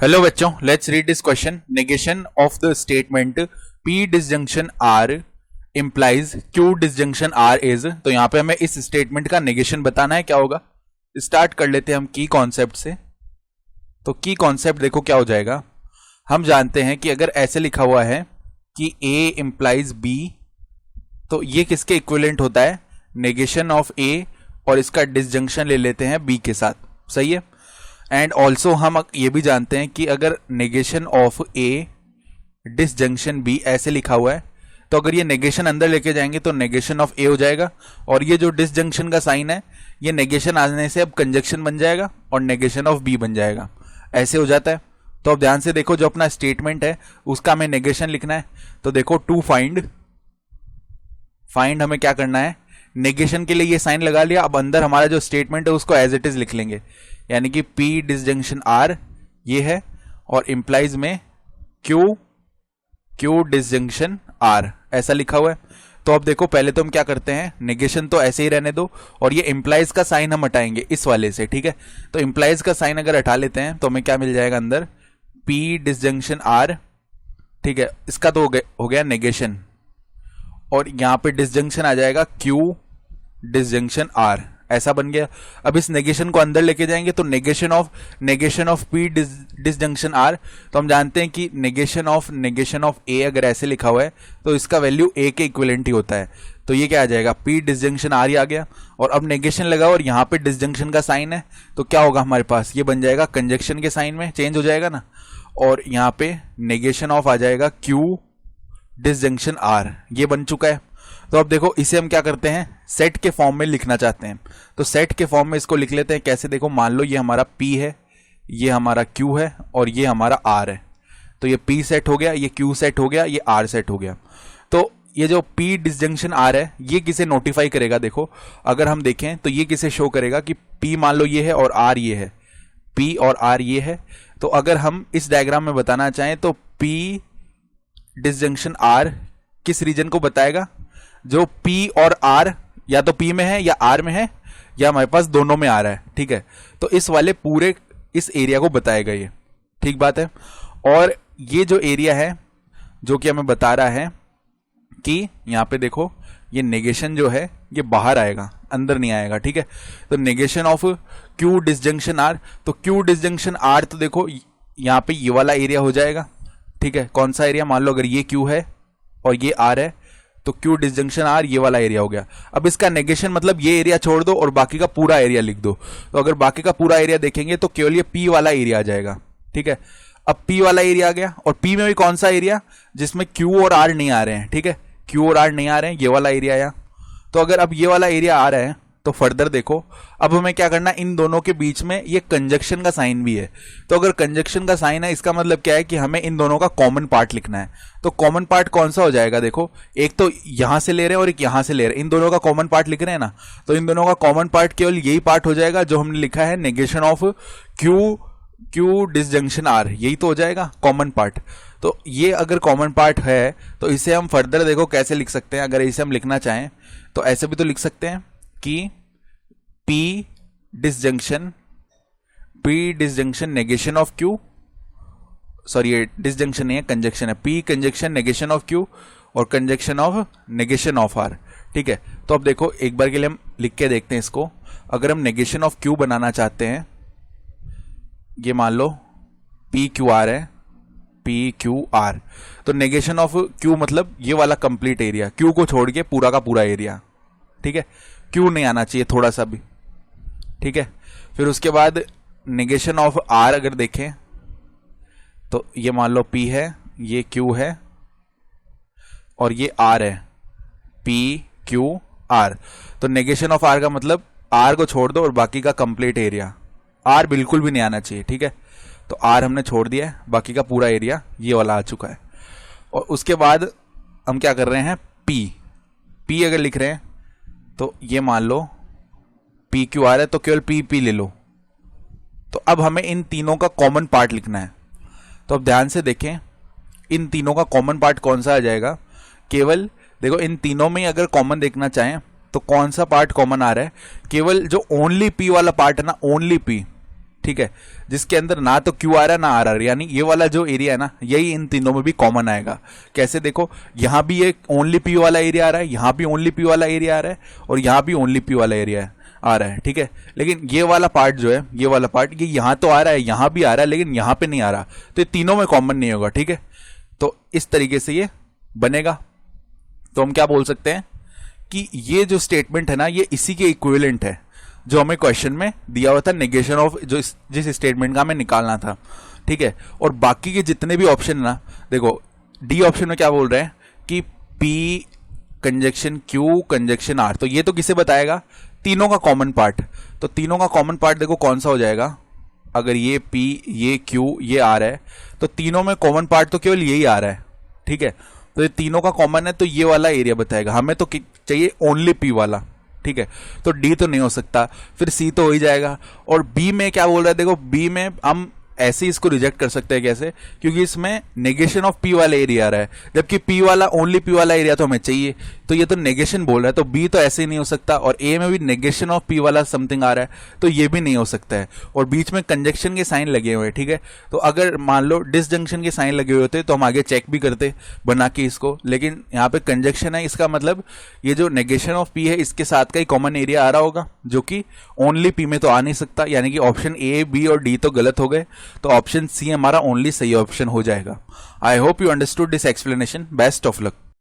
Hello बच्चों, let's read this question. Negation of the statement P disjunction R implies Q disjunction R is. तो यहां पे हमें इस स्टेटमेंट का नेगेशन बताना है. क्या होगा, स्टार्ट कर लेते हैं हम की कॉन्सेप्ट से. तो की कॉन्सेप्ट देखो क्या हो जाएगा. हम जानते हैं कि अगर ऐसे लिखा हुआ है कि A इंप्लाइज B, तो ये किसके इक्विवेलेंट होता है, नेगेशन ऑफ A, और इसका डिसजंक्शन ले लेते हैं B के साथ. सही है. एंड ऑल्सो हम ये भी जानते हैं कि अगर negation of A disjunction B ऐसे लिखा हुआ है, तो अगर ये नेगेशन अंदर लेके जाएंगे तो नेगेशन ऑफ A हो जाएगा, और ये जो डिसजंक्शन का साइन है ये नेगेशन आने से अब कंजक्शन बन जाएगा और नेगेशन ऑफ B बन जाएगा. ऐसे हो जाता है. तो अब ध्यान से देखो, जो अपना स्टेटमेंट है उसका हमें नेगेशन लिखना है. तो देखो टू फाइंड हमें क्या करना है, नेगेशन के लिए ये साइन लगा लिया. अब अंदर हमारा जो स्टेटमेंट है उसको एज इट इज लिख लेंगे, यानी कि P डिसजंक्शन R ये है और इंप्लाइज में Q डिसजंक्शन R ऐसा लिखा हुआ है. तो अब देखो, पहले तो हम क्या करते हैं, नेगेशन तो ऐसे ही रहने दो और ये इंप्लाइज का साइन हम हटाएंगे इस वाले से. ठीक है. तो इंप्लाइज का साइन अगर हटा लेते हैं तो हमें क्या मिल जाएगा अंदर, P डिसजंक्शन R. ठीक है, इसका तो हो गया नेगेशन, और यहां पे डिसजंक्शन आ जाएगा Q डिसजंक्शन R ऐसा बन गया. अब इस नेगेशन को अंदर लेके जाएंगे तो negation of P disjunction R. तो हम जानते हैं कि नेगेशन ऑफ A अगर ऐसे लिखा हुआ है तो इसका वैल्यू A के इक्विवेलेंट ही होता है. तो ये क्या आ जाएगा, P डिसजंक्शन R ही आ गया. और अब नेगेशन लगा और यहाँ पे डिसजंक्शन का साइन है, तो क्या होगा हमारे पास, ये बन जाएगा कंजक्शन के साइन में चेंज हो जाएगा ना. और यहाँ पे नेगेशन ऑफ आ जाएगा Q डिसजंक्शन R, ये बन चुका है. तो अब देखो, इसे हम क्या करते हैं, सेट के फॉर्म में लिखना चाहते हैं. तो सेट के फॉर्म में इसको लिख लेते हैं. कैसे, देखो मान लो ये हमारा P है, ये हमारा Q है और ये हमारा R है. तो ये P सेट हो गया, ये Q सेट हो गया, ये R सेट हो गया. तो ये जो P डिसजंक्शन R है ये किसे नोटिफाई करेगा, देखो अगर हम देखें तो ये किसे शो करेगा कि P मान लो ये है और R ये है, P और R ये है. तो अगर हम इस डायग्राम में बताना चाहें तो P डिसजंक्शन R किस रीजन को बताएगा, जो P और R या तो P में है या R में है या हमारे पास दोनों में आ रहा है. ठीक है. तो इस वाले पूरे इस एरिया को बताएगा ये. ठीक बात है. और ये जो एरिया है जो कि हमें बता रहा है कि यहां पे देखो, ये नेगेशन जो है ये बाहर आएगा, अंदर नहीं आएगा. ठीक है. तो negation of Q disjunction R, तो Q डिसजंक्शन R तो देखो यहां पे ये वाला एरिया हो जाएगा. ठीक है. कौन सा एरिया, मान लो अगर ये Q है और ये R है तो Q डिसजंक्शन R ये वाला एरिया हो गया. अब इसका नेगेशन मतलब ये एरिया छोड़ दो और बाकी का पूरा एरिया लिख दो. तो अगर बाकी का पूरा एरिया देखेंगे तो केवल ये P वाला एरिया आ जाएगा. ठीक है. अब P वाला एरिया आ गया, और P में भी कौन सा एरिया, जिसमें Q और R नहीं आ रहे हैं. ठीक है. Q और R नहीं आ रहे हैं, ये वाला एरिया आया. तो अगर अब ये वाला एरिया आ रहा है तो फर्दर देखो, अब हमें क्या करना है, इन दोनों के बीच में ये कंजक्शन का साइन भी है. तो अगर कंजक्शन का साइन है, इसका मतलब क्या है कि हमें इन दोनों का कॉमन पार्ट लिखना है. तो कॉमन पार्ट कौन सा हो जाएगा, देखो एक तो यहां से ले रहे हैं और एक यहां से ले रहे हैं, इन दोनों का कॉमन पार्ट लिख रहे हैं ना. तो इन दोनों का कॉमन पार्ट केवल यही पार्ट हो जाएगा जो हमने लिखा है, negation of Q disjunction R, यही तो हो जाएगा कॉमन पार्ट. तो ये अगर कॉमन पार्ट है तो इसे हम फर्दर देखो कैसे लिख सकते हैं. अगर इसे हम लिखना चाहें तो ऐसे भी तो लिख सकते हैं कि P disjunction negation of Q, sorry ये डिसजंक्शन नहीं है, कंजक्शन है. P conjunction negation of Q और conjunction of negation of R. ठीक है. तो अब देखो एक बार के लिए हम लिख के देखते हैं इसको. अगर हम नेगेशन ऑफ Q बनाना चाहते हैं, ये मान लो PQR है, PQR. तो नेगेशन ऑफ Q मतलब ये वाला कंप्लीट एरिया, Q को छोड़ के पूरा का पूरा एरिया. ठीक है. Q नहीं आना चाहिए थोड़ा सा भी. ठीक है. फिर उसके बाद नेगेशन ऑफ R अगर देखें तो ये मान लो P है, ये Q है और ये R है, PQR. तो नेगेशन ऑफ R का मतलब R को छोड़ दो और बाकी का कंप्लीट एरिया, R बिल्कुल भी नहीं आना चाहिए. ठीक है. तो R हमने छोड़ दिया है, बाकी का पूरा एरिया ये वाला आ चुका है. और उसके बाद हम क्या कर रहे हैं, P अगर लिख रहे हैं तो ये मान लो PQR है तो केवल P ले लो. तो अब हमें इन तीनों का कॉमन पार्ट लिखना है. तो अब ध्यान से देखें, इन तीनों का कॉमन पार्ट कौन सा आ जाएगा, केवल देखो इन तीनों में अगर कॉमन देखना चाहें तो कौन सा पार्ट कॉमन आ रहा है, केवल जो ओनली P वाला पार्ट है ना, ओनली P. ठीक है, जिसके अंदर ना तो क्यू आ रहा है ना आर आ रहा है, यानी ये वाला जो एरिया है ना यही इन तीनों में भी कॉमन आएगा। कैसे देखो, यहां भी एक ओनली पी वाला एरिया आ रहा है, यहां भी ओनली पी वाला एरिया आ रहा है और यहां भी ओनली पी वाला एरिया आ रहा है। ठीक है, लेकिन ये वाला पार्ट जो है, ये वाला पार्ट ये यहां तो आ रहा है, यहां भी आ रहा है, लेकिन यहां पे नहीं आ रहा, तो ये तीनों में कॉमन नहीं होगा। ठीक है, तो इस तरीके से ये बनेगा। तो हम क्या बोल सकते हैं कि ये जो स्टेटमेंट है ना ये इसी के इक्विवेलेंट है जो हमें क्वेश्चन में दिया हुआ था, नेगेशन ऑफ जो जिस स्टेटमेंट का हमें निकालना था। ठीक है, और बाकी के जितने भी ऑप्शन ना, देखो डी ऑप्शन में क्या बोल रहे हैं कि P conjunction Q conjunction R, तो ये तो किसे बताएगा, तीनों का कॉमन पार्ट। तो तीनों का कॉमन पार्ट देखो कौन सा हो जाएगा, अगर ये पी ये क्यू ये आर है तो तीनों में कॉमन पार्ट तो केवल यही आ रहा है। ठीक है, तो ये तीनों का कॉमन है तो ये वाला एरिया बताएगा, हमें तो चाहिए ओनली पी वाला। ठीक है, तो डी तो नहीं हो सकता, फिर सी तो हो ही जाएगा। और बी में क्या बोल रहा है, देखो बी में हम ऐसे ही इसको रिजेक्ट कर सकते हैं। कैसे, क्योंकि इसमें नेगेशन ऑफ पी वाला एरिया आ रहा है, जबकि पी वाला ओनली पी वाला एरिया तो हमें चाहिए, तो ये तो नेगेशन बोल रहा है, तो बी तो ऐसे ही नहीं हो सकता। और ए में भी नेगेशन ऑफ पी वाला समथिंग आ रहा है, तो ये भी नहीं हो सकता है। और बीच में कंजक्शन के साइन लगे हुए हैं। ठीक है, तो अगर मान लो डिसजंक्शन के साइन लगे हुए होते तो हम आगे चेक भी करते बना के इसको, लेकिन यहाँ पे कंजक्शन है, इसका मतलब ये जो नेगेशन ऑफ पी है इसके साथ का ही कॉमन एरिया आ रहा होगा, जो कि ओनली पी में तो आ नहीं सकता, यानी कि ऑप्शन ए बी और डी तो गलत हो गए, तो ऑप्शन सी हमारा ओनली सही ऑप्शन हो जाएगा। I hope you understood this explanation. Best of luck.